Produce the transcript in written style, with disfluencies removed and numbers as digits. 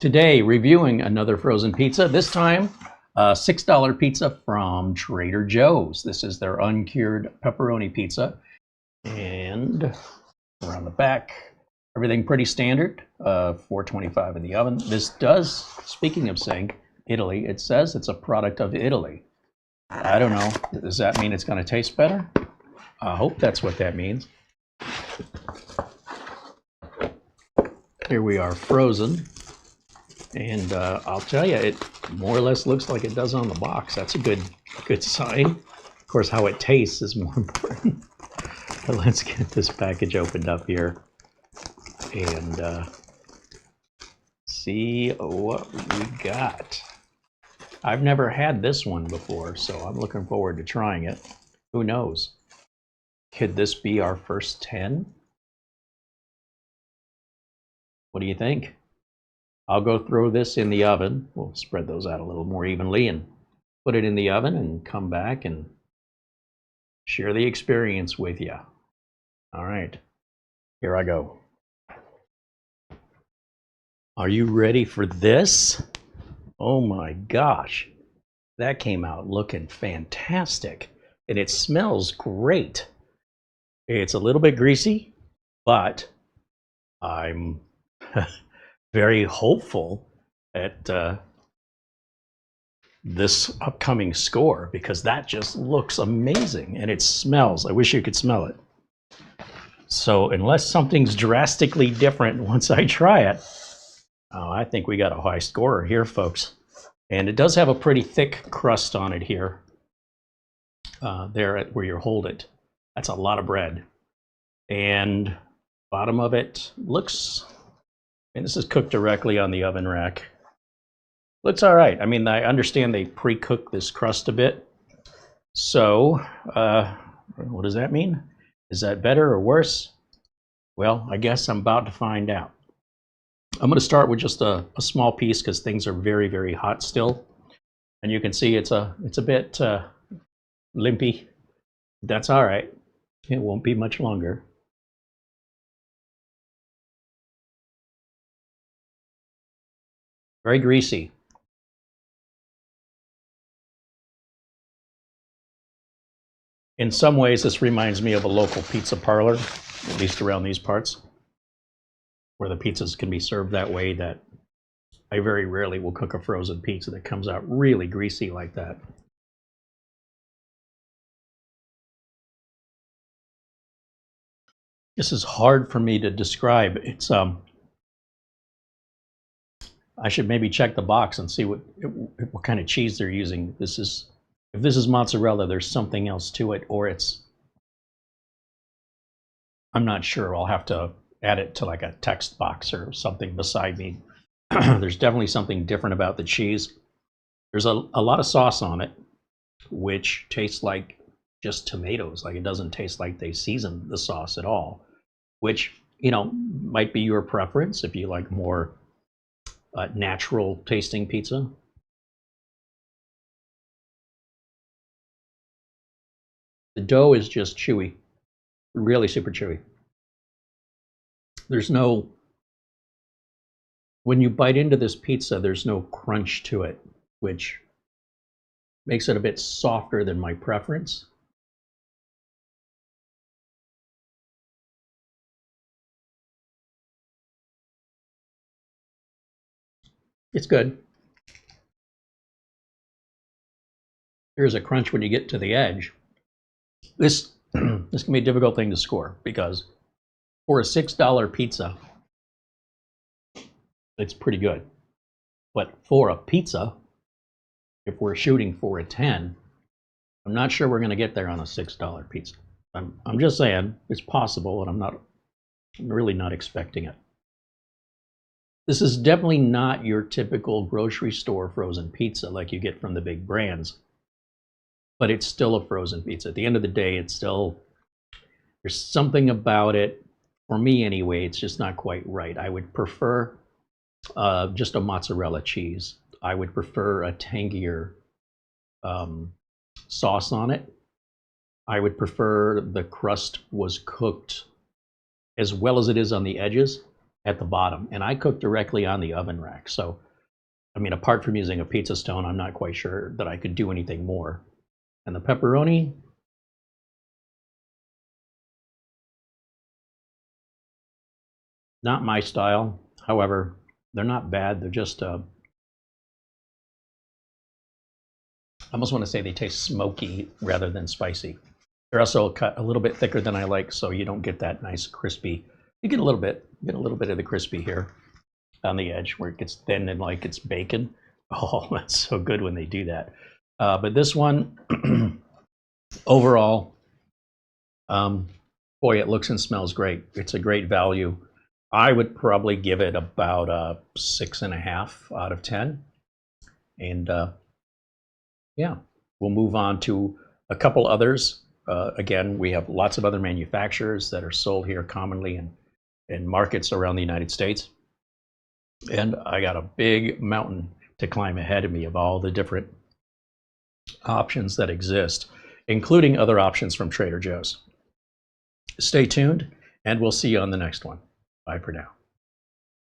Today, reviewing another frozen pizza, this time a $6 pizza from Trader Joe's. This is their uncured pepperoni pizza. And around the back, everything pretty standard, 425 in the oven. This does, speaking of saying Italy, it says it's a product of Italy. I don't know, does that mean it's going to taste better? I hope that's what that means. Here we are, frozen. And I'll tell you, it more or less looks like it does on the box. That's a good sign. Of course, how it tastes is more important. But let's get this package opened up here and see what we got. I've never had this one before, so I'm looking forward to trying it. Who knows? Could this be our first 10? What do you think? I'll go throw this in the oven. We'll spread those out a little more evenly and put it in the oven and come back and share the experience with you. All right, here I go. Are you ready for this? Oh my gosh, that came out looking fantastic. And it smells great. It's a little bit greasy, but I'm very hopeful at this upcoming score because that just looks amazing and it smells. I wish you could smell it. So unless something's drastically different once I try it, I think we got a high scorer here, folks. And it does have a pretty thick crust on it here, there at where you hold it. That's a lot of bread. And bottom of it looks, and this is cooked directly on the oven rack. Looks all right. I mean, I understand they pre-cook this crust a bit. So, what does that mean? Is that better or worse? Well, I guess I'm about to find out. I'm going to start with just a small piece because things are very, very hot still. And you can see it's a bit limpy. That's all right. It won't be much longer. Very greasy. In some ways, this reminds me of a local pizza parlor, at least around these parts, where the pizzas can be served that way. That I very rarely will cook a frozen pizza that comes out really greasy like that. This is hard for me to describe. It's I should maybe check the box and see what kind of cheese they're using. This is, if this is mozzarella, there's something else to it, or it's, I'm not sure. I'll have to add it to like a text box or something beside me. There's definitely something different about the cheese. There's a lot of sauce on it, which tastes like just tomatoes. Like it doesn't taste like they seasoned the sauce at all, which, you know, might be your preference if you like more natural tasting pizza. The dough is just chewy, really super chewy. There's no, when you bite into this pizza, there's no crunch to it, which makes it a bit softer than my preference. It's good. There's a crunch when you get to the edge. This this can be a difficult thing to score because for a $6 pizza, it's pretty good. But for a pizza, if we're shooting for a 10, I'm not sure we're going to get there on a $6 pizza. I'm just saying it's possible, and I'm really not expecting it. This is definitely not your typical grocery store frozen pizza like you get from the big brands, but it's still a frozen pizza. At the end of the day, it's still, there's something about it, for me anyway, it's just not quite right. I would prefer just a mozzarella cheese. I would prefer a tangier sauce on it. I would prefer the crust was cooked as well as it is on the edges. at the bottom, and I cook directly on the oven rack. So, I mean, apart from using a pizza stone, I'm not quite sure that I could do anything more. And the pepperoni, not my style. However, they're not bad. They're just, I almost want to say they taste smoky rather than spicy. They're also cut a little bit thicker than I like, so you don't get that nice crispy. You get a little bit of the crispy here on the edge where it gets thin and like it's bacon. Oh, that's so good when they do that. But this one, overall, boy, it looks and smells great. It's a great value. I would probably give it about a 6.5 out of 10. And yeah, we'll move on to a couple others. Again, we have lots of other manufacturers that are sold here commonly in markets around the United States. And I got a big mountain to climb ahead of me of all the different options that exist, including other options from Trader Joe's. Stay tuned, and we'll see you on the next one. Bye for now.